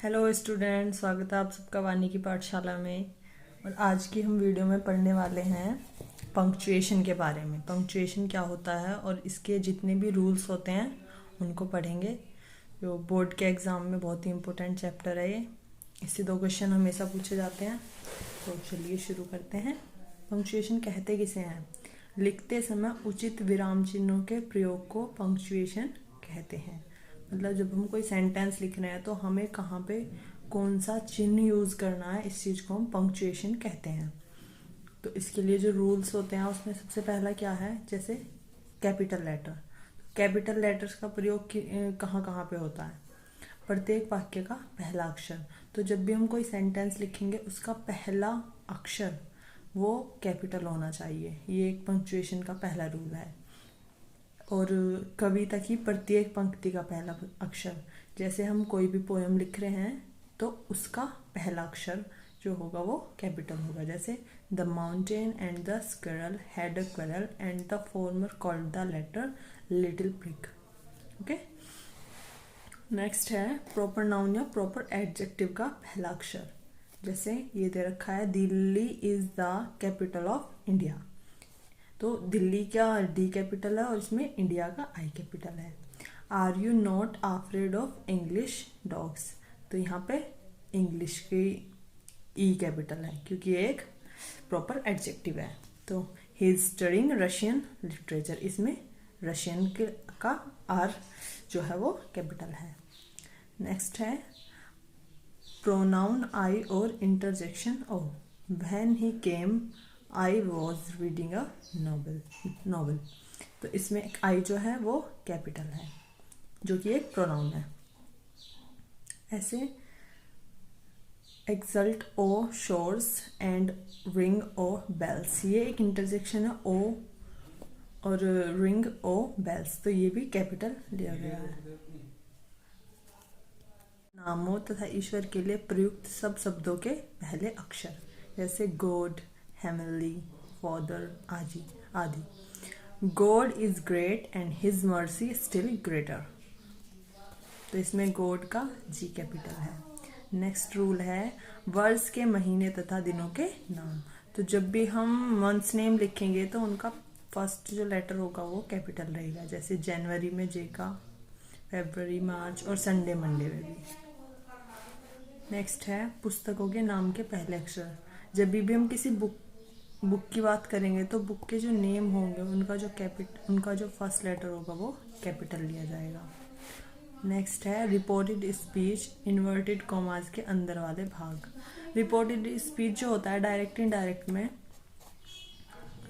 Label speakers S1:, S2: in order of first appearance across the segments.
S1: Hello student, स्वागत है आप सबका वानी की पाठशाला में। और आज की हम वीडियो में पढ़ने वाले हैं पंक्चुएशन के बारे में। पंक्चुएशन क्या होता है और इसके जितने भी रूल्स होते हैं उनको पढ़ेंगे। जो बोर्ड के एग्ज़ाम में बहुत ही इम्पोर्टेंट चैप्टर है ये। इससे 2 क्वेश्चन हमेशा पूछे जाते हैं। तो चलिए शुरू करते हैं। पंक्चुएशन कहते किसे हैं? लिखते समय उचित विराम चिन्हों के प्रयोग को पंक्चुएशन कहते हैं। मतलब जब हम कोई सेंटेंस लिख रहे हैं तो हमें कहाँ पे कौन सा चिन्ह यूज़ करना है, इस चीज़ को हम पंक्चुएशन कहते हैं। तो इसके लिए जो रूल्स होते हैं उसमें सबसे पहला क्या है, जैसे कैपिटल लेटर। कैपिटल लेटर्स का प्रयोग कहाँ कहाँ पे होता है? प्रत्येक वाक्य का पहला अक्षर। तो जब भी हम कोई सेंटेंस लिखेंगे उसका पहला अक्षर वो कैपिटल होना चाहिए। ये एक पंक्चुएशन का पहला रूल है। और कविता की प्रत्येक पंक्ति का पहला अक्षर, जैसे हम कोई भी पोएम लिख रहे हैं तो उसका पहला अक्षर जो होगा वो कैपिटल होगा। जैसे the mountain and the squirrel had a quarrel and the former called the latter little prig. Okay, next है प्रॉपर नाउन या प्रॉपर एडजेक्टिव का पहला अक्षर। जैसे ये दे रखा है, Delhi is the capital of India. तो दिल्ली का डी कैपिटल है और इसमें इंडिया का आई कैपिटल है। Are you not afraid of English dogs? तो यहाँ पे इंग्लिश की ई कैपिटल है क्योंकि ये एक प्रॉपर एडजेक्टिव है। तो he is studying Russian literature, इसमें रशियन का आर जो है वो कैपिटल है। नेक्स्ट है प्रोनाउन आई और interjection O. When he came I was reading a novel. तो इसमें एक आई जो है वो कैपिटल है जो कि एक प्रोनाउन है। ऐसे exult O shores and ring O bells, ये एक इंटरजेक्शन है ओ और रिंग ओ बेल्स, तो ये भी कैपिटल लिया गया है। नामों तथा ईश्वर के लिए प्रयुक्त सब शब्दों के पहले अक्षर, जैसे गॉड, हेमनली, फादर आदि। God is great and his mercy still greater. तो इसमें गॉड का जी कैपिटल है। नेक्स्ट रूल है वर्ष के महीने तथा दिनों के नाम। तो जब भी हम मंथ्स नेम लिखेंगे तो उनका फर्स्ट जो लेटर होगा वो कैपिटल रहेगा। जैसे जनवरी में जे का, फरवरी, मार्च और संडे मंडे में भी। नेक्स्ट है पुस्तकों के नाम के पहले अक्षर। जब भी हम किसी बुक की बात करेंगे तो बुक के जो नेम होंगे उनका जो फर्स्ट लेटर होगा वो कैपिटल लिया जाएगा। नेक्स्ट है रिपोर्टेड स्पीच इन्वर्टेड कॉमास के अंदर वाले भाग। रिपोर्टेड स्पीच जो होता है डायरेक्ट इनडायरेक्ट में,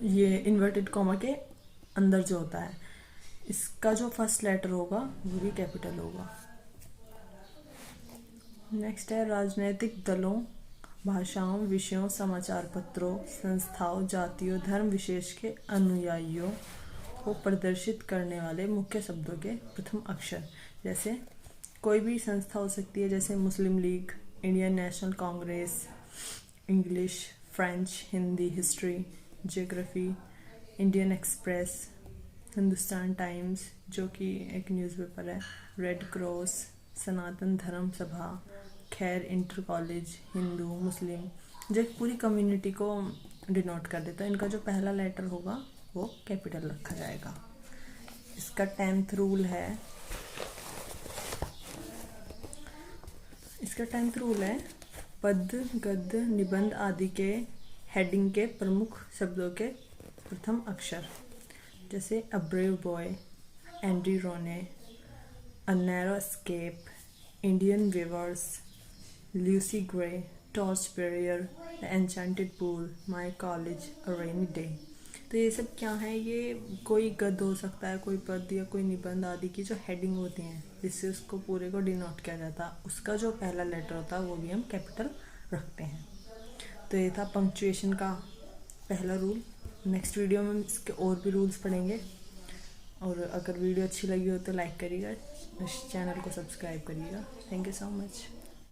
S1: ये इन्वर्टेड कॉमा के अंदर जो होता है इसका जो फर्स्ट लेटर होगा वो भी कैपिटल होगा। नेक्स्ट है राजनीतिक दलों, भाषाओं, विषयों, समाचार पत्रों, संस्थाओं, जातियों, धर्म विशेष के अनुयायियों को प्रदर्शित करने वाले मुख्य शब्दों के प्रथम अक्षर। जैसे कोई भी संस्था हो सकती है, जैसे Muslim League, Indian National Congress, English, French, Hindi, history, geography, Indian Express, Hindustan Times जो कि एक न्यूज़पेपर है, रेड क्रॉस, सनातन धर्म सभा, खैर इंटर कॉलेज, हिंदू, मुस्लिम, जो पूरी कम्युनिटी को डिनोट कर देता है। इनका जो पहला लेटर होगा वो कैपिटल रखा जाएगा। इसका 10th रूल है, पद्य, गद्य, निबंध आदि के हेडिंग के प्रमुख शब्दों के प्रथम अक्षर। जैसे a brave boy, Andy Roney, a narrow escape, Indian weavers, Lucy Gray, torch bearer, the enchanted pool, my college, a rainy day. तो ये सब क्या है? ये कोई गद्य हो सकता है, कोई पद्य या कोई निबंध आदि की जो हेडिंग होती हैं जिससे उसको पूरे को डिनोट किया जाता है, उसका जो पहला लेटर होता है वो भी हम कैपिटल रखते हैं। तो ये था पंक्चुएशन का पहला रूल। नेक्स्ट वीडियो में इसके और भी रूल्स पढ़ेंगे। और अगर वीडियो अच्छी लगी हो तो लाइक करिएगा, इस चैनल को सब्सक्राइब करिएगा। Thank you so much.